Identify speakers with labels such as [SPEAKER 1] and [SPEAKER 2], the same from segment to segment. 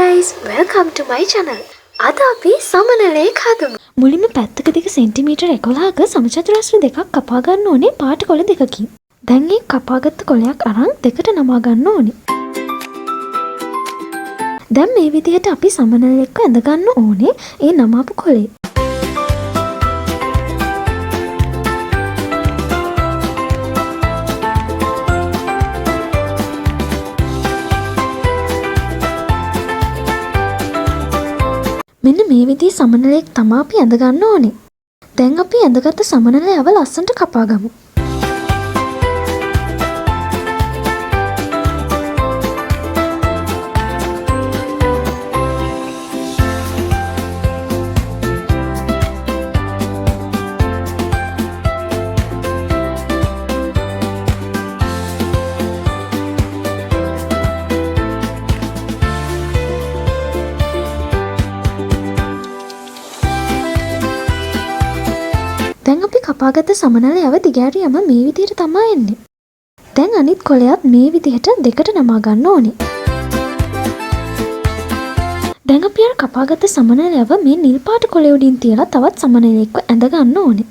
[SPEAKER 1] guys, welcome to my channel. අද අපි සමනලයක් හදමු. මුලින්ම පැත්තක දිග සෙන්ටිමීටර් 11ක සමචතුරස්‍ර දෙකක් කපා ගන්න ඕනේ පාට කොළ දෙකකින්. දැන් මේ කපාගත්ත කොළයක් අරන් දෙකට නමා ගන්න ඕනේ. දැන් මේ විදිහට අපි සමනලයක්ව ඇඳ ගන්න ඕනේ ඒ නමාපු කොළේ. මෙන්න මේ විදිහේ සමනලයක් තමයි අපි ඇඳ ගන්න ඕනේ. දැන් අපි ඇඳගත්ත සමනලයව ලස්සනට කපා ගමු. දැන් අපි කපාගත්ත සමනලයව දිගෑරියම මේ විදිහට තමයි එන්නේ. දැන් අනිත් කොළයත් මේ විදිහට දෙකට නමා ගන්න ඕනේ. දැන් අපි අර කපාගත්ත සමනලයව මේ නිල් පාට කොළේ උඩින් තියලා තවත් සමනලයක්ව ඇඳ ගන්න ඕනේ.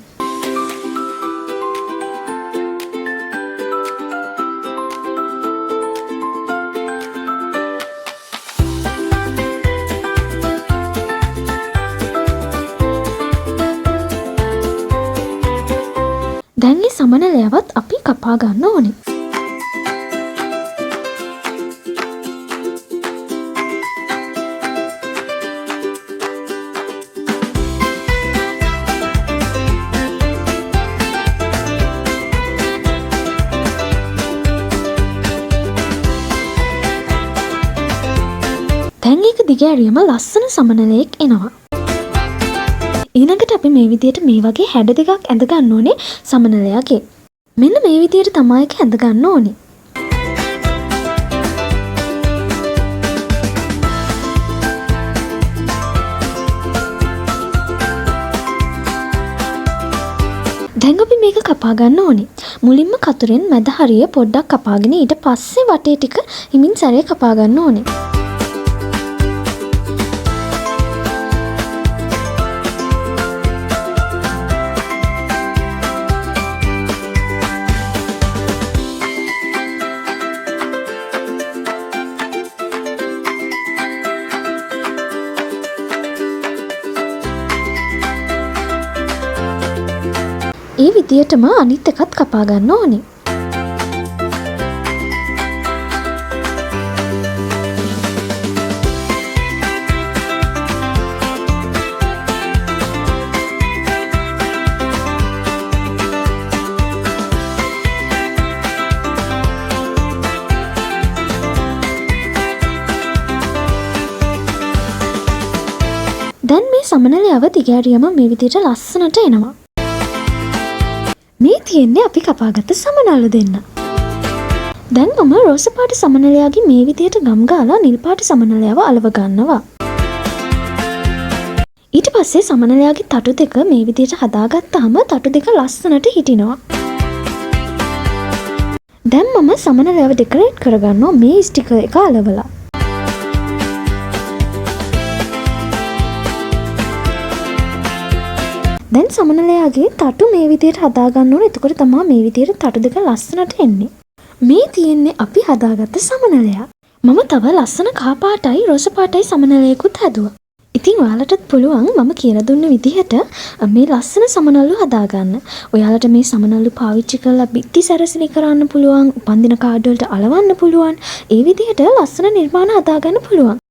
[SPEAKER 1] දැන් මේ සමනලයවත් අපි කපා ගන්න ඕනේ. දැන් ඒක දිගෑරියම ලස්සන සමනලයක් එනවා. ඊළඟට අපි මේ විදිහට මේ වගේ හැඩ දෙකක් ඇඳ ගන්න ඕනේ සමනලයගේ. මෙන්න මේ විදිහට තමයි ඒක ඇඳ ගන්න ඕනේ. දැන් අපි මේක කපා ගන්න ඕනේ. මුලින්ම කතුරෙන් මැද හරිය පොඩ්ඩක් කපාගෙන ඊට පස්සේ වටේ ටික හිමින් සැරේ කපා ගන්න ඕනේ. ඒ විදියටම අනිත් එකත් කපා ගන්න ඕනේ. දැන් මේ සමනලයව දිගෑරියම මේ විදියට ලස්සනට එනවා. මේ තියෙන්නේ අපි කපාගත්ත සමනල දෙන්න. දැන් මම රෝස පාට සමනලයාගේ මේ විදියට ගම් ගාලා නිල් පාට සමනලයව අලව ගන්නවා. ඊට පස්සේ සමනලයාගේ තටු දෙක මේ විදියට හදාගත්තාම තටු දෙක ලස්සනට හිටිනවා. දැන් මම සමනලයව ඩෙකොරේට් කරගන්නවා මේ ස්ටිකර් එක අලවලා. දැන් සමනලයාගේ තටු මේ විදියට හදාගන්න ඕනේ. එතකොට තමයි මේ විදියට තටු දෙක ලස්සනට එන්නේ. මේ තියෙන්නේ අපි හදාගත්ත සමනලයා. මම තව ලස්සන කහ පාටයි රෝස පාටයි සමනලයකුත් හැදුවා. ඉතින් ඔයාලටත් පුළුවන් මම කියලා දුන්න විදිහට මේ ලස්සන සමනල්ලු හදාගන්න. ඔයාලට මේ සමනල්ලු පාවිච්චි කරලා බිත්ති සැරසිලි කරන්න පුළුවන්. උපන්දින කාඩ් වලට අලවන්න පුළුවන්. ඒ විදිහට ලස්සන නිර්මාණ හදාගන්න පුළුවන්.